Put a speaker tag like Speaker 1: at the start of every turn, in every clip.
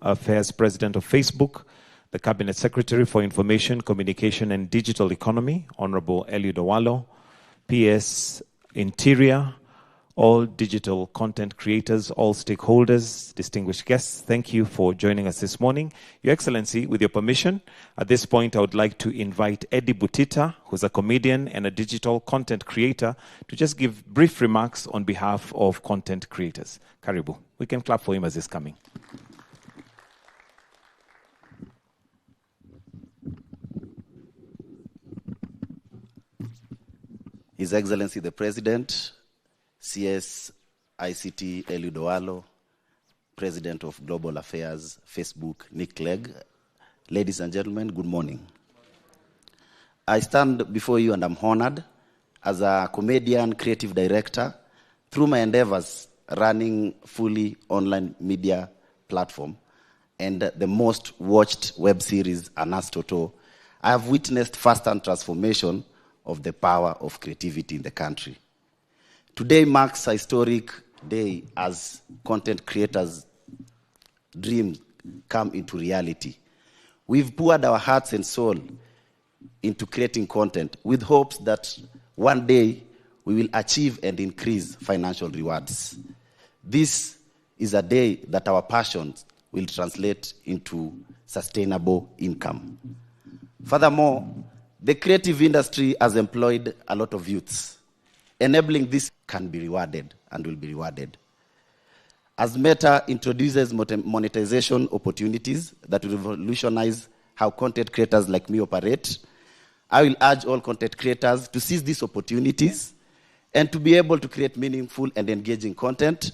Speaker 1: Affairs President of Facebook, the Cabinet Secretary for Information, Communication and Digital Economy, Honorable Eliud Owalo, PS Interior, all digital content creators, all stakeholders, distinguished guests, thank you for joining us this morning. Your Excellency, with your permission, at this point I would like to invite Eddie Butita, who's a comedian and a digital content creator, to just give brief remarks on behalf of content creators. Karibu. We can clap for him as he's coming.
Speaker 2: His Excellency the President, CS ICT Eliud Owalo, President of Global Affairs, Facebook, Nick Clegg. Ladies and gentlemen, good morning. I stand before you and I'm honored as a comedian, creative director, through my endeavors running fully online media platform and the most watched web series, Anas Toto. I have witnessed first-hand transformation of the power of creativity in the country. Today marks a historic day as content creators' dreams come into reality. We've poured our hearts and soul into creating content with hopes that one day we will achieve and increase financial rewards. This is a day that our passions will translate into sustainable income. Furthermore, the creative industry has employed a lot of youths. Enabling this can be rewarded and will be rewarded. As Meta introduces monetization opportunities that will revolutionize how content creators like me operate, I will urge all content creators to seize these opportunities and to be able to create meaningful and engaging content,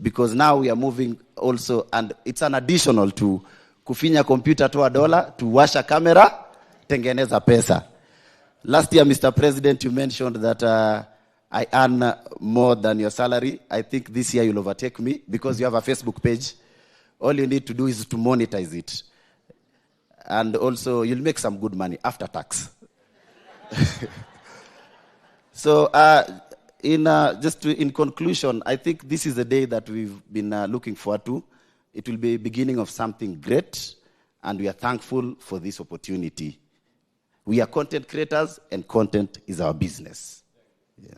Speaker 2: because now we are moving also, and it's an additional to kufinya computer toa dola, to washa camera, tengeneza pesa. Last year, Mr. President, you mentioned that I earn more than your salary. I think this year you'll overtake me because you have a Facebook page. All you need to do is to monetize it. And also, you'll make some good money after tax. So, in conclusion, I think this is the day that we've been looking forward to. It will be the beginning of something great, and we are thankful for this opportunity. We are content creators, and content is our business. Yeah.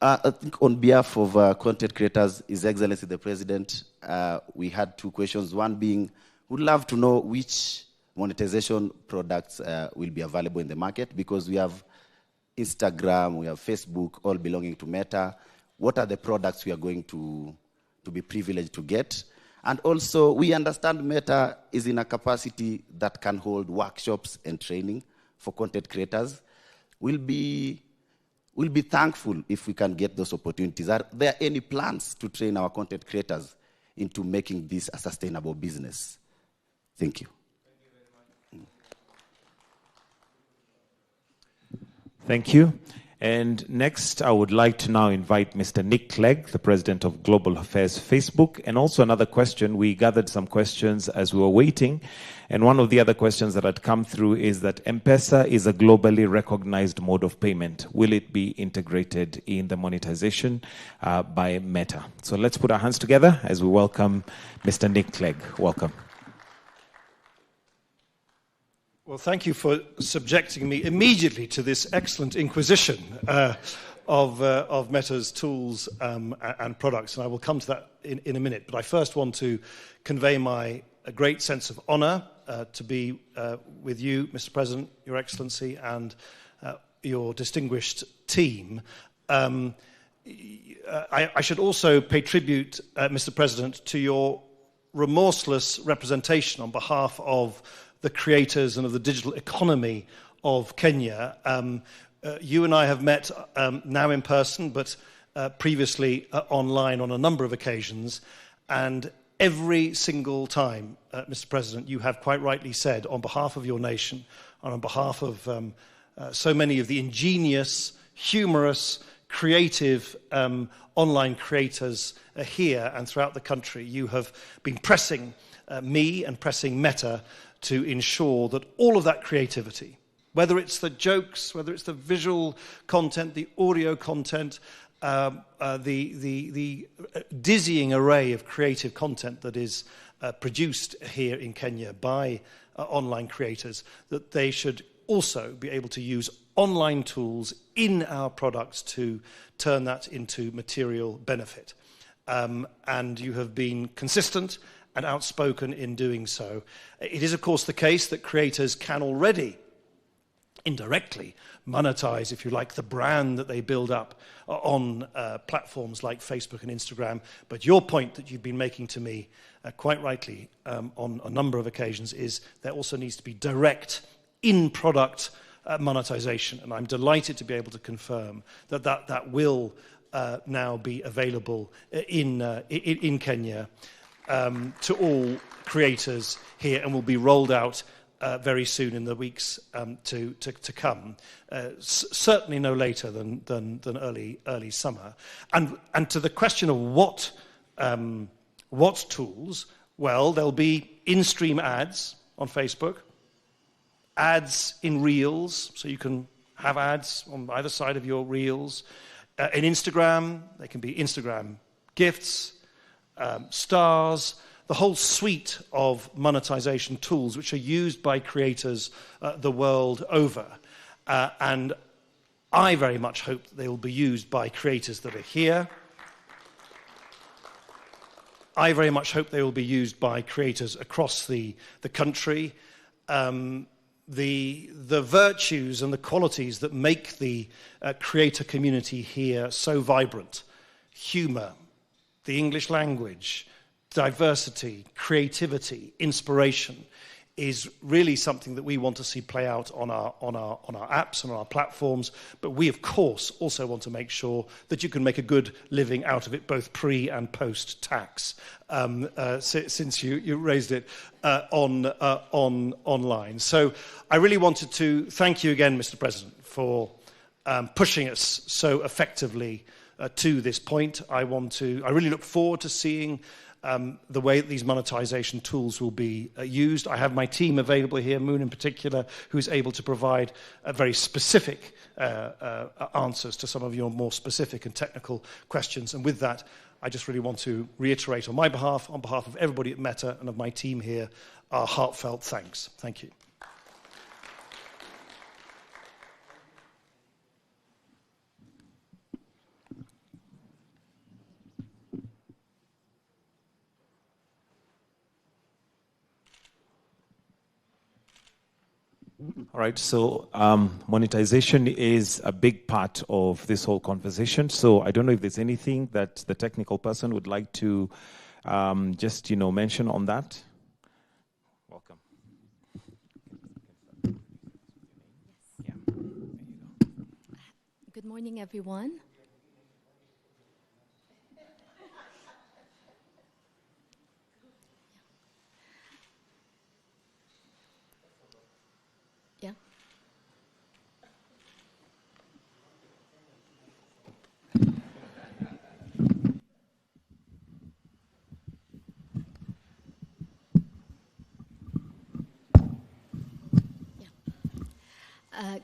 Speaker 2: I think on behalf of content creators, His Excellency the President, we had two questions. One being, we'd love to know which monetization products will be available in the market, because we have Instagram, we have Facebook, all belonging to Meta. What are the products we are going to be privileged to get? And also, we understand Meta is in a capacity that can hold workshops and training for content creators. We'll be thankful if we can get those opportunities. Are there any plans to train our content creators into making this a sustainable business? Thank you.
Speaker 1: Thank you. And next, I would like to now invite Mr. Nick Clegg, the President of Global Affairs Facebook. And also another question. We gathered some questions as we were waiting. And one of the other questions that had come through is that M-Pesa is a globally recognized mode of payment. Will it be integrated in the monetization by Meta? So let's put our hands together as we welcome Mr. Nick Clegg. Welcome.
Speaker 3: Well, thank you for subjecting me immediately to this excellent inquisition of Meta's tools and products, and I will come to that in a minute. But I first want to convey my great sense of honor to be with you, Mr. President, Your Excellency, and your distinguished team. I should also pay tribute, Mr. President, to your remorseless representation on behalf of the creators and of the digital economy of Kenya. You and I have met now in person, but previously online on a number of occasions. And every single time, Mr. President, you have quite rightly said, on behalf of your nation, and on behalf of so many of the ingenious, humorous, creative online creators here and throughout the country, you have been pressing me and pressing Meta to ensure that all of that creativity, whether it's the jokes, whether it's the visual content, the audio content, the dizzying array of creative content that is produced here in Kenya by online creators, that they should also be able to use online tools in our products to turn that into material benefit. And you have been consistent and outspoken in doing so. It is, of course, the case that creators can already indirectly monetize, if you like, the brand that they build up on platforms like Facebook and Instagram. But your point that you've been making to me, quite rightly, on a number of occasions, is there also needs to be direct in-product monetization. And I'm delighted to be able to confirm that will now be available in Kenya to all creators here, and will be rolled out very soon in the weeks to come. Certainly no later than early summer. And to the question of what tools, well, there'll be in-stream ads on Facebook, ads in Reels, so you can have ads on either side of your Reels. In Instagram, they can be Instagram gifts, stars, the whole suite of monetization tools which are used by creators the world over. And I very much hope that they will be used by creators that are here. I very much hope they will be used by creators across the country. The virtues and the qualities that make the creator community here so vibrant, humor, the English language, diversity, creativity, inspiration, is really something that we want to see play out on our apps and on our platforms. But we, of course, also want to make sure that you can make a good living out of it, both pre and post tax. Since you raised it online, so I really wanted to thank you again, Mr. President, for pushing us so effectively to this point. I really look forward to seeing the way that these monetization tools will be used. I have my team available here, Moon in particular, who is able to provide very specific answers to some of your more specific and technical questions. And with that, I just really want to reiterate on my behalf, on behalf of everybody at Meta and of my team here, our heartfelt thanks. Thank you.
Speaker 1: All right, so monetization is a big part of this whole conversation. So I don't know if there's anything that the technical person would like to just, mention on that. Welcome. Yeah. There you go.
Speaker 4: Good morning, everyone.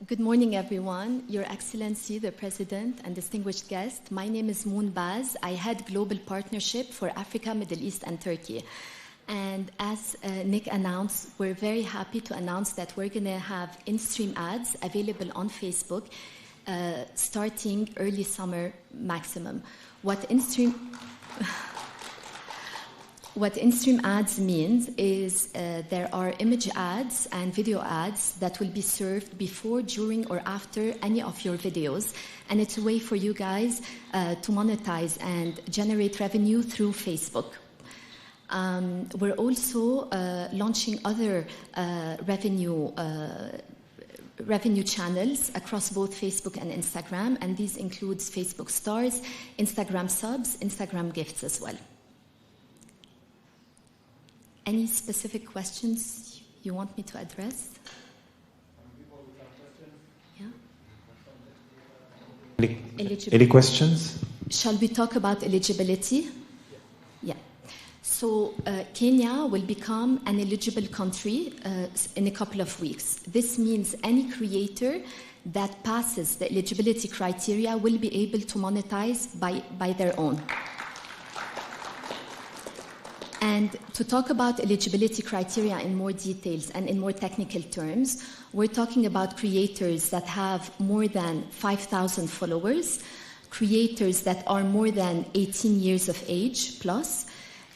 Speaker 4: Good morning, everyone. Your Excellency, the President, and distinguished guests. My name is Moon Baz. I head Global Partnership for Africa, Middle East, and Turkey. And as Nick announced, we're very happy to announce that we're going to have in-stream ads available on Facebook starting early summer maximum. What in-stream ads means is there are image ads and video ads that will be served before, during, or after any of your videos. And it's a way for you guys to monetize and generate revenue through Facebook. We're also launching other revenue channels across both Facebook and Instagram, and these includes Facebook Stars, Instagram Subs, Instagram Gifts as well. Any specific questions you want me to address? Yeah.
Speaker 1: Any questions?
Speaker 4: Shall we talk about eligibility? Yeah. So Kenya will become an eligible country in a couple of weeks. This means any creator that passes the eligibility criteria will be able to monetize by their own. And to talk about eligibility criteria in more details and in more technical terms, we're talking about creators that have more than 5,000 followers, creators that are more than 18 years of age plus,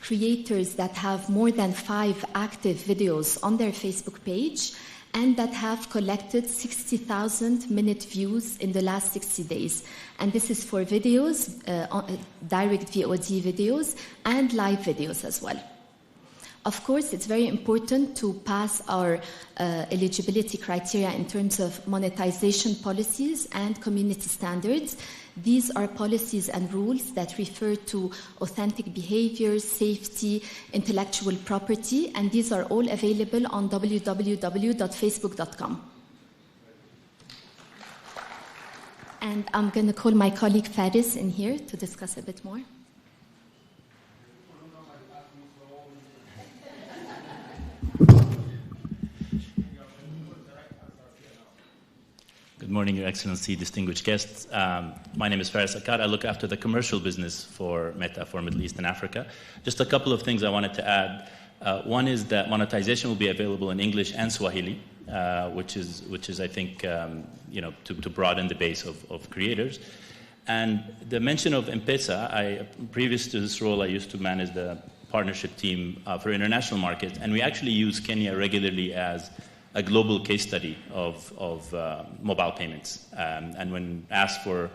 Speaker 4: creators that have more than 5 active videos on their Facebook page, and that have collected 60,000 minute views in the last 60 days. And this is for videos, direct VOD videos, and live videos as well. Of course, it's very important to pass our eligibility criteria in terms of monetization policies and community standards. These are policies and rules that refer to authentic behavior, safety, intellectual property, and these are all available on www.facebook.com. And I'm going to call my colleague Faris in here to discuss a bit more.
Speaker 5: Good morning, Your Excellency, distinguished guests. My name is Faris Akkad. I look after the commercial business for Meta for Middle East and Africa. Just a couple of things I wanted to add. One is that monetization will be available in English and Swahili, which is I think, to broaden the base of creators. And the mention of M-Pesa, previous to this role, I used to manage the partnership team for international markets, and we actually use Kenya regularly as a global case study of mobile payments. And when asked for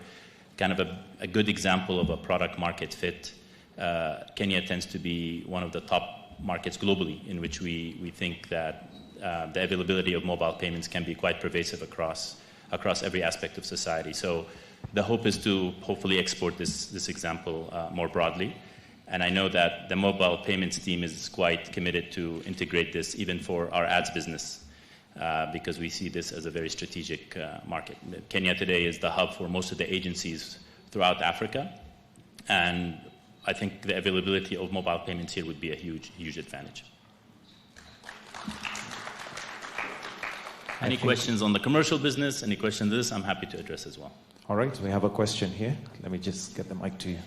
Speaker 5: kind of a good example of a product market fit, Kenya tends to be one of the top markets globally in which we think that the availability of mobile payments can be quite pervasive across every aspect of society. So the hope is to hopefully export this example more broadly. And I know that the mobile payments team is quite committed to integrate this even for our ads business. Because we see this as a very strategic market. Kenya today is the hub for most of the agencies throughout Africa, and I think the availability of mobile payments here would be a huge advantage. Any questions on the commercial business, any questions on this, I'm happy to address as well.
Speaker 1: All right, we have a question here. Let me just get the mic to you.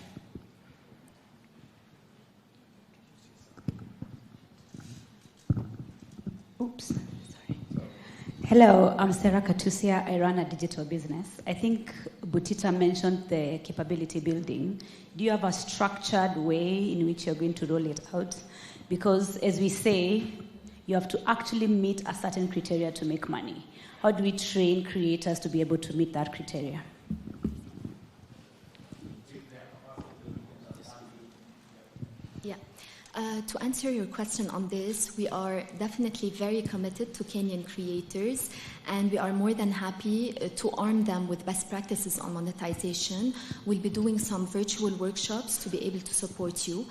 Speaker 6: Oops. Hello, I'm Sarah Katusia. I run a digital business. I think Butita mentioned the capability building. Do you have a structured way in which you're going to roll it out? Because as we say, you have to actually meet a certain criteria to make money. How do we train creators to be able to meet that criteria?
Speaker 4: To answer your question on this, we are definitely very committed to Kenyan creators, and we are more than happy to arm them with best practices on monetization. We'll be doing some virtual workshops to be able to support you.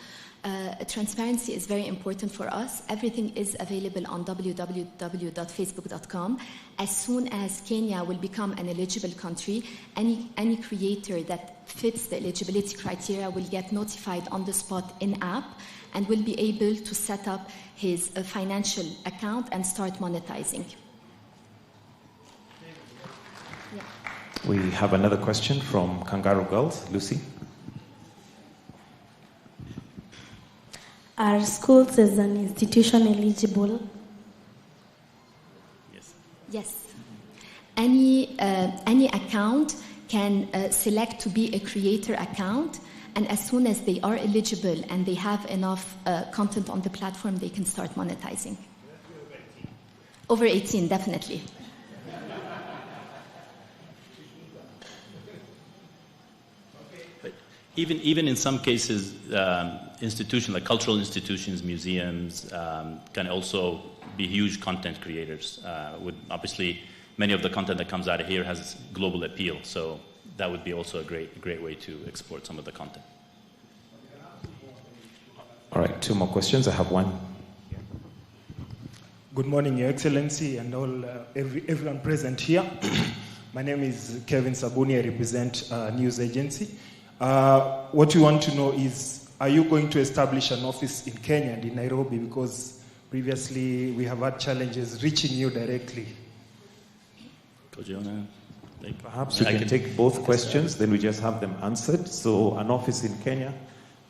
Speaker 4: Transparency is very important for us. Everything is available on www.facebook.com. As soon as Kenya will become an eligible country, any creator that fits the eligibility criteria will get notified on the spot in-app and will be able to set up his financial account and start monetizing. Yeah.
Speaker 1: We have another question from Kangaroo Girls. Lucy?
Speaker 7: Are schools as an institution eligible?
Speaker 5: Yes.
Speaker 4: Yes. Any account can select to be a creator account, and as soon as they are eligible and they have enough content on the platform, they can start monetizing. Over 18, definitely.
Speaker 5: But even in some cases, institutions like cultural institutions, museums, can also be huge content creators. Obviously, many of the content that comes out of here has global appeal, so that would be also a great way to export some of the content.
Speaker 1: All right, 2 more questions. I have one.
Speaker 8: Good morning, Your Excellency, and everyone present here. My name is Kevin Sabuni. I represent a news agency. What we want to know is, are you going to establish an office in Kenya and in Nairobi? Because previously we have had challenges reaching you directly.
Speaker 1: Perhaps we can take both questions, then we just have them answered. So an office in Kenya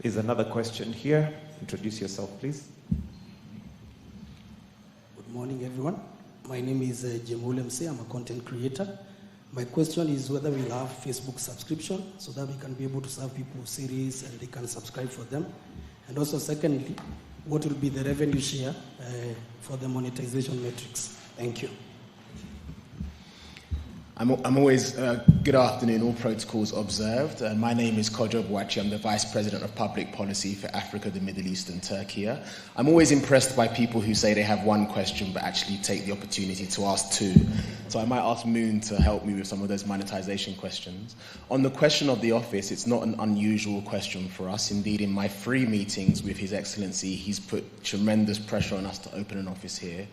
Speaker 1: is another question here. Introduce yourself, please.
Speaker 9: Good morning, everyone. My name is Jemule Mse. I'm a content creator. My question is whether we'll have Facebook subscription so that we can be able to serve people series and they can subscribe for them. And also, secondly, what will be the revenue share for the monetization metrics? Thank you.
Speaker 10: I'm always, good afternoon, all protocols observed. My name is Kojo Bwachi. I'm the Vice President of Public Policy for Africa, the Middle East and Turkey. I'm always impressed by people who say they have one question but actually take the opportunity to ask two. So I might ask Moon to help me with some of those monetization questions. On the question of the office, it's not an unusual question for us. Indeed, in my 3 meetings with His Excellency, he's put tremendous pressure on us to open an office here.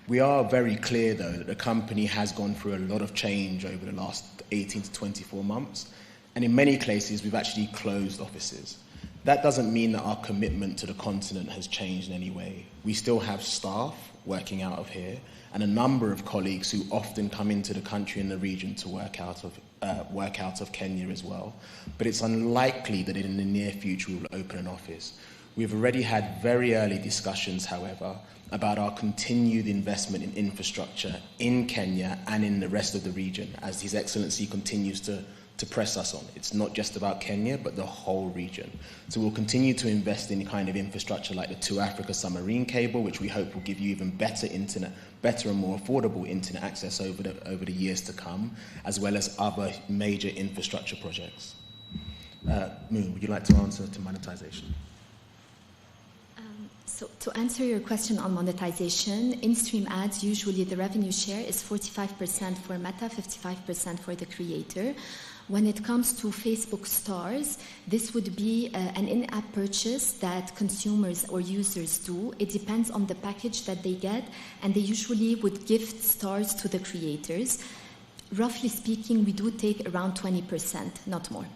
Speaker 10: We are very clear, though, that the company has gone through a lot of change over the last 18 to 24 months. And in many cases, we've actually closed offices. That doesn't mean that our commitment to the continent has changed in any way. We still have staff working out of here and a number of colleagues who often come into the country and the region to work out of Kenya as well. But it's unlikely that in the near future we will open an office. We've already had very early discussions, however, about our continued investment in infrastructure in Kenya and in the rest of the region, as His Excellency continues to press us on. It's not just about Kenya, but the whole region. So we'll continue to invest in kind of infrastructure like the To Africa submarine cable, which we hope will give you even better internet, better and more affordable internet access over the years to come, as well as other major infrastructure projects. Moon, would you like to answer to monetization?
Speaker 4: So to answer your question on monetization, in-stream ads, usually the revenue share is 45% for Meta, 55% for the creator. When it comes to Facebook stars, this would be an in-app purchase that consumers or users do. It depends on the package that they get, and they usually would gift stars to the creators. Roughly speaking, we do take around 20%, not more.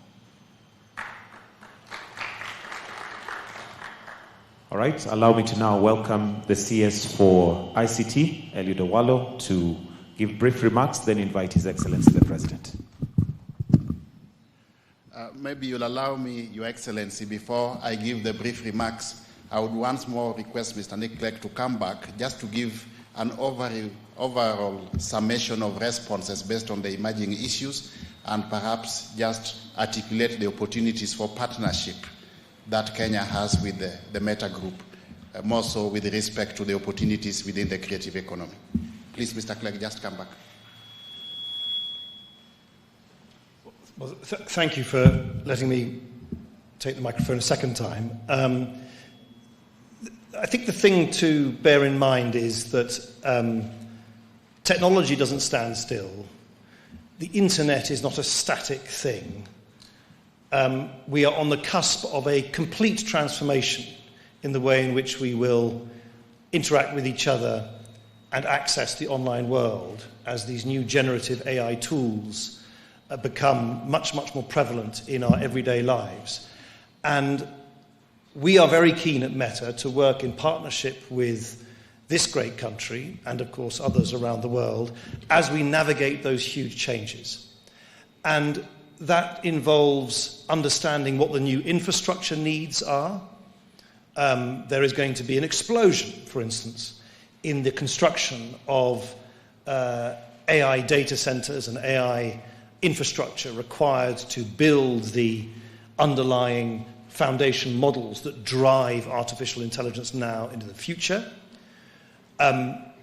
Speaker 1: All right, allow me to now welcome the CS for ICT, Eliud Owalo, to give brief remarks, then invite His Excellency the President.
Speaker 11: Maybe you'll allow me, Your Excellency, before I give the brief remarks, I would once more request Mr. Nick Clegg to come back just to give an overall summation of responses based on the emerging issues and perhaps just articulate the opportunities for partnership that Kenya has with the Meta Group, more so with respect to the opportunities within the creative economy. Please, Mr. Clegg, just come back.
Speaker 3: Well, thank you for letting me take the microphone a second time. I think the thing to bear in mind is that technology doesn't stand still. The internet is not a static thing. We are on the cusp of a complete transformation in the way in which we will interact with each other and access the online world as these new generative AI tools become much, much more prevalent in our everyday lives. And we are very keen at Meta to work in partnership with this great country and, of course, others around the world as we navigate those huge changes. And that involves understanding what the new infrastructure needs are. There is going to be an explosion, for instance, in the construction of AI data centers and AI infrastructure required to build the underlying foundation models that drive artificial intelligence now into the future.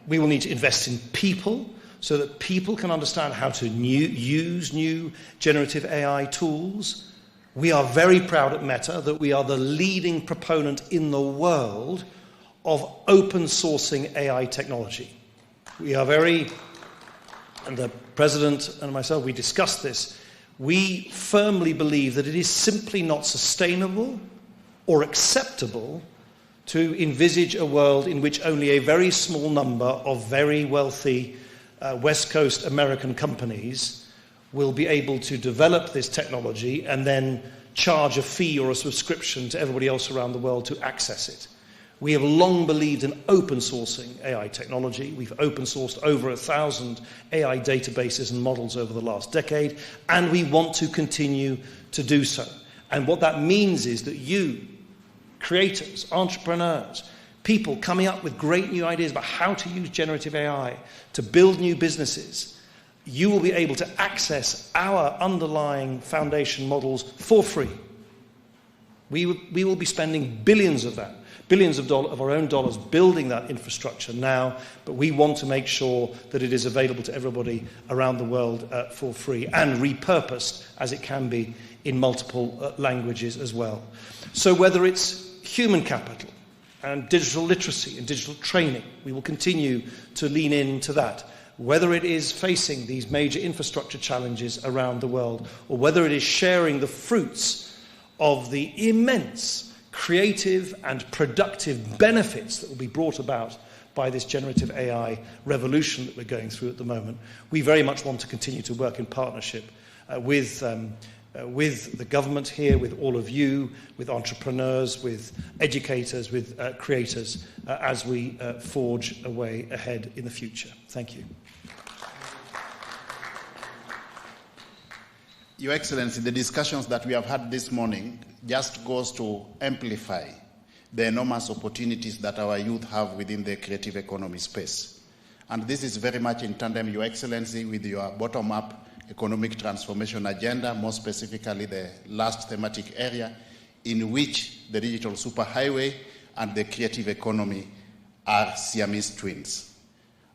Speaker 3: We will need to invest in people so that people can understand how to use new generative AI tools. We are very proud at Meta that we are the leading proponent in the world of open sourcing AI technology. We are very, and the President and myself, we discussed this, we firmly believe that it is simply not sustainable or acceptable to envisage a world in which only a very small number of very wealthy West Coast American companies will be able to develop this technology and then charge a fee or a subscription to everybody else around the world to access it. We have long believed in open sourcing AI technology. We've open sourced over 1,000 AI databases and models over the last decade, and we want to continue to do so. And what that means is that you, creators, entrepreneurs, people coming up with great new ideas about how to use generative AI to build new businesses, you will be able to access our underlying foundation models for free. We will be spending billions of that, billions of our own dollars building that infrastructure now, but we want to make sure that it is available to everybody around the world for free and repurposed as it can be in multiple languages as well. So whether it's human capital and digital literacy and digital training, we will continue to lean into that. Whether it is facing these major infrastructure challenges around the world, or whether it is sharing the fruits of the immense creative and productive benefits that will be brought about by this generative AI revolution that we're going through at the moment, we very much want to continue to work in partnership with the government here, with all of you, with entrepreneurs, with educators, with creators, as we forge a way ahead in the future. Thank you.
Speaker 11: Your Excellency, the discussions that we have had this morning just goes to amplify the enormous opportunities that our youth have within the creative economy space. And this is very much in tandem, Your Excellency, with your bottom-up economic transformation agenda, more specifically the last thematic area in which the digital superhighway and the creative economy are Siamese twins.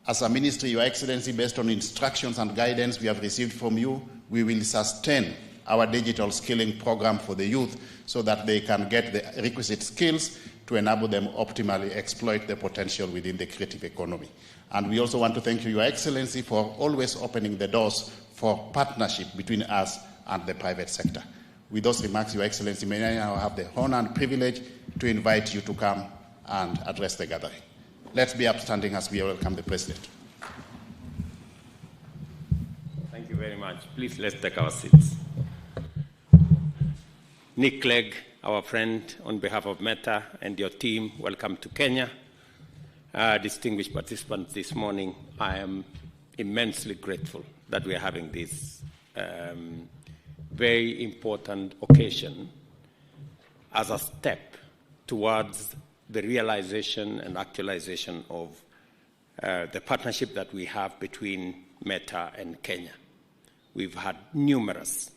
Speaker 11: As a ministry, Your Excellency, based on instructions and guidance we have received from you, we will sustain our digital skilling program for the youth so that they can get the requisite skills to enable them optimally exploit the potential within the creative economy. And we also want to thank you, Your Excellency, for always opening the doors for partnership between us and the private sector. With those remarks, Your Excellency, may I now have the honor and privilege to invite you to come and address the gathering. Let's be upstanding as we welcome the President.
Speaker 12: Thank you very much. Please, let's take our seats. Nick Clegg, our friend, on behalf of Meta and your team, welcome to Kenya. Distinguished participants this morning, I am immensely grateful that we are having this very important occasion as a step towards the realization and actualization of the partnership that we have between Meta and Kenya. We've had numerous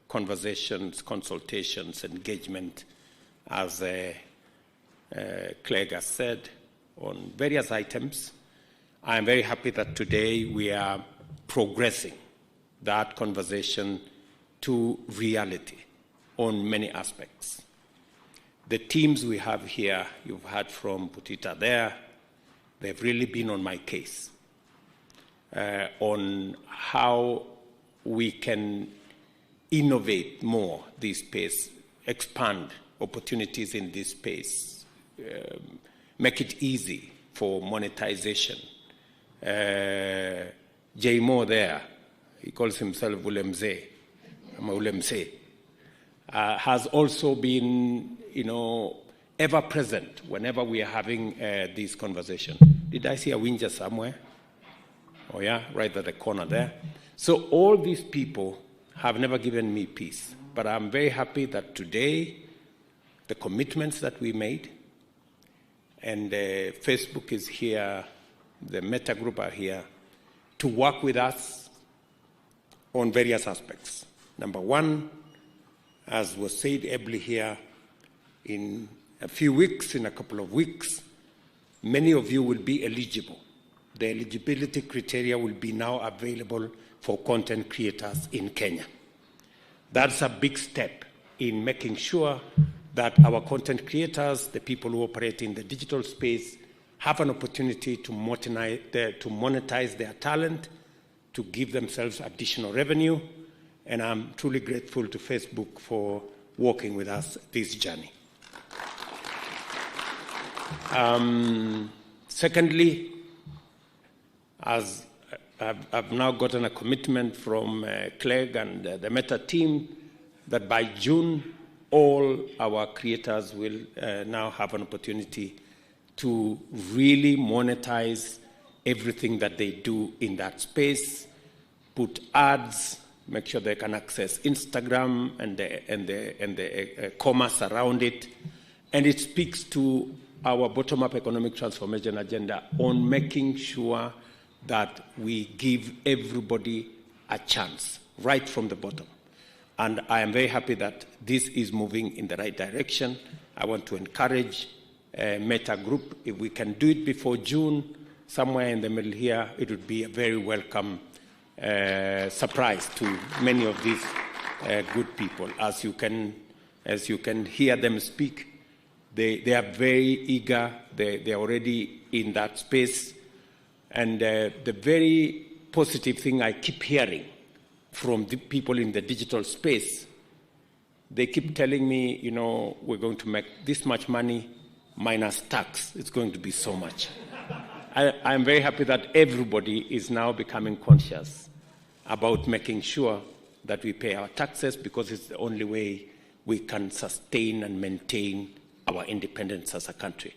Speaker 12: conversations, consultations, engagement, as Clegg has said, on various items. I am very happy that today we are progressing that conversation to reality on many aspects. The teams we have here, you've heard from Butita there, they've really been on my case on how we can innovate more this space, expand opportunities in this space, make it easy for monetization. Jay Moore there, he calls himself Ulemze, has also been, ever present whenever we are having this conversation. Did I see a Winja somewhere? Oh yeah, right at the corner there. So all these people have never given me peace, but I'm very happy that today the commitments that we made, and Facebook is here, the Meta Group are here to work with us on various aspects. Number one, as was said ably here, in a few weeks, in a couple of weeks, many of you will be eligible. The eligibility criteria will be now available for content creators in Kenya. That's a big step in making sure that our content creators, the people who operate in the digital space, have an opportunity to monetize their talent, to give themselves additional revenue. And I'm truly grateful to Facebook for working with us this journey. Secondly, as I've now gotten a commitment from Clegg and the Meta team that by June all our creators will now have an opportunity to really monetize everything that they do in that space, put ads, make sure they can access Instagram and the commerce around it. And it speaks to our bottom-up economic transformation agenda on making sure that we give everybody a chance right from the bottom. And I am very happy that this is moving in the right direction. I want to encourage Meta Group. If we can do it before June, somewhere in the middle here, it would be a very welcome surprise to many of these good people. As you can hear them speak, they are very eager. They are already in that space. And the very positive thing I keep hearing from the people in the digital space, they keep telling me, you know, we're going to make this much money minus tax. It's going to be so much. I'm very happy that everybody is now becoming conscious about making sure that we pay our taxes, because it's the only way we can sustain and maintain our independence as a country.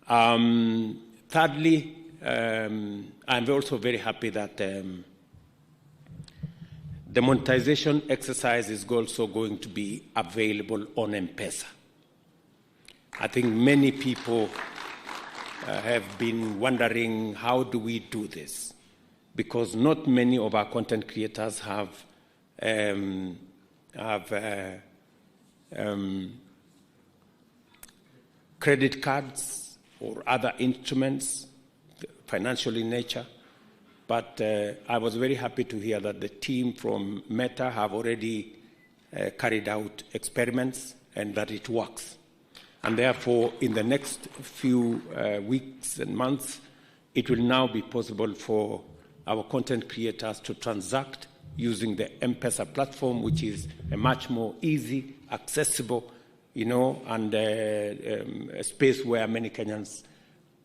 Speaker 12: Thirdly, I'm also very happy that the monetization exercise is also going to be available on M-Pesa. I think many people have been wondering, how do we do this? Because not many of our content creators have credit cards or other instruments, financial in nature. But I was very happy to hear that the team from Meta have already carried out experiments and that it works. And therefore, in the next few weeks and months, it will now be possible for our content creators to transact using the M-Pesa platform, which is a much more easy, accessible, you know, and a space where many Kenyans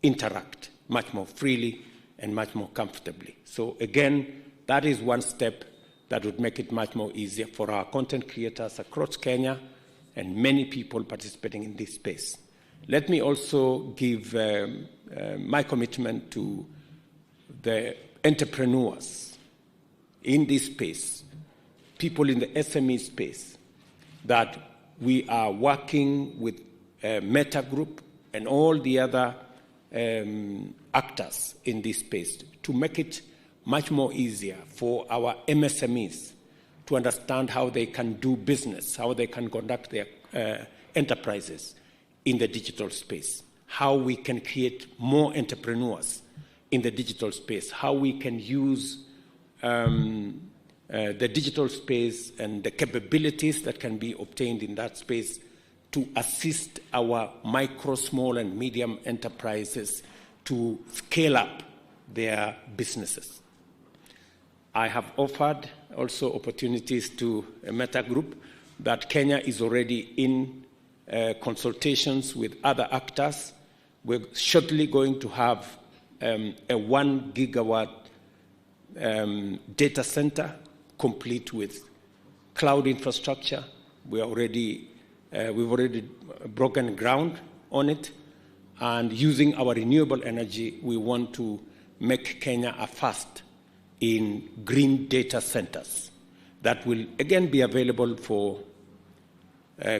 Speaker 12: interact much more freely and much more comfortably. So again, that is one step that would make it much more easier for our content creators across Kenya and many people participating in this space. Let me also give my commitment to the entrepreneurs in this space, people in the SME space, that we are working with Meta Group and all the other actors in this space to make it much more easier for our MSMEs to understand how they can do business, how they can conduct their enterprises in the digital space, how we can create more entrepreneurs in the digital space, how we can use the digital space and the capabilities that can be obtained in that space to assist our micro, small, and medium enterprises to scale up their businesses. I have offered also opportunities to a Meta Group that Kenya is already in consultations with other actors. We're shortly going to have a 1 gigawatt data center complete with cloud infrastructure. We've already broken ground on it, and using our renewable energy, we want to make Kenya a first in green data centers that will again be available for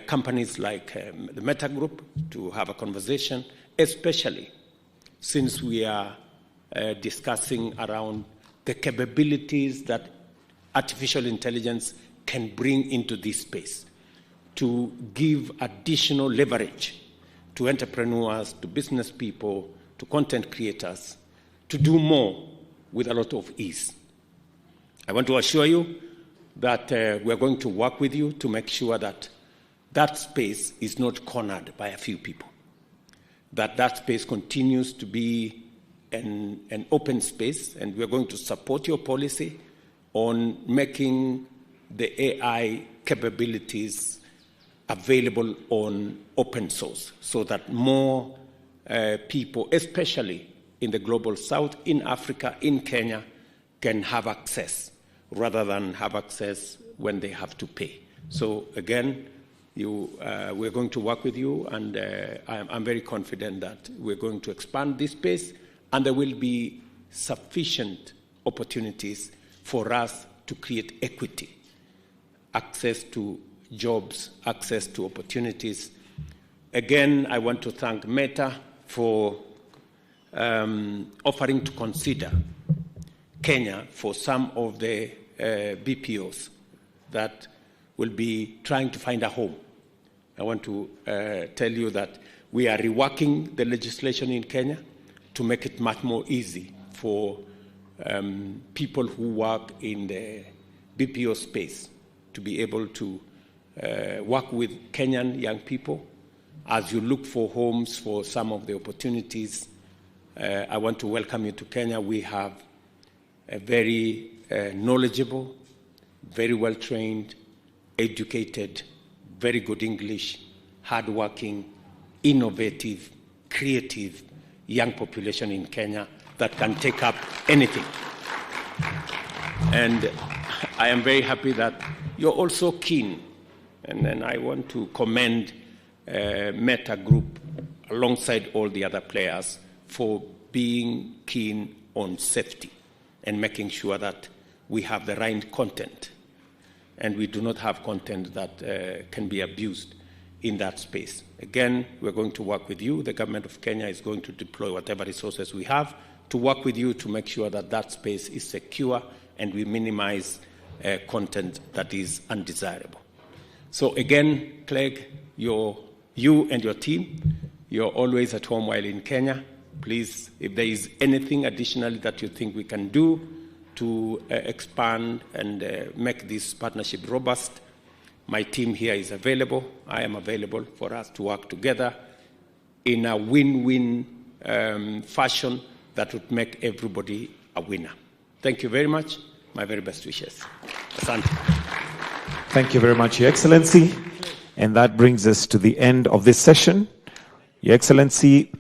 Speaker 12: companies like the Meta Group to have a conversation, especially since we are discussing around the capabilities that artificial intelligence can bring into this space to give additional leverage to entrepreneurs, to business people, to content creators, to do more with a lot of ease. I want to assure you that we're going to work with you to make sure that that space is not cornered by a few people, that that space continues to be an open space, and we're going to support your policy on making the AI capabilities available on open source so that more people, especially in the global south, in Africa, in Kenya, can have access rather than have access when they have to pay. So again, we're going to work with you, and I'm very confident that we're going to expand this space, and there will be sufficient opportunities for us to create equity, access to jobs, access to opportunities. Again, I want to thank Meta for offering to consider Kenya for some of the BPOs that will be trying to find a home. I want to tell you that we are reworking the legislation in Kenya to make it much more easy for people who work in the BPO space to be able to work with Kenyan young people. As you look for homes for some of the opportunities, I want to welcome you to Kenya. We have a very knowledgeable, very well-trained, educated, very good English, hardworking, innovative, creative young population in Kenya that can take up anything. And I am very happy that you're also keen, and then I want to commend Meta Group alongside all the other players for being keen on safety and making sure that we have the right content and we do not have content that can be abused in that space. Again, we're going to work with you. The government of Kenya is going to deploy whatever resources we have to work with you to make sure that that space is secure and we minimize content that is undesirable. So again, Clegg, you and your team, you're always at home while in Kenya. Please, if there is anything additionally that you think we can do to expand and make this partnership robust, my team here is available. I am available for us to work together in a win-win fashion that would make everybody a winner. Thank you very much. My very best wishes. Asante.
Speaker 1: Thank you very much, Your Excellency. And that brings us to the end of this session. Your Excellency,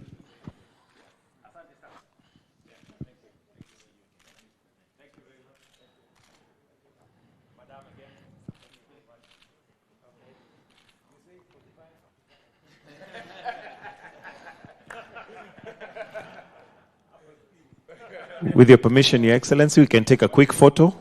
Speaker 1: with your permission, Your Excellency, we can take a quick photo.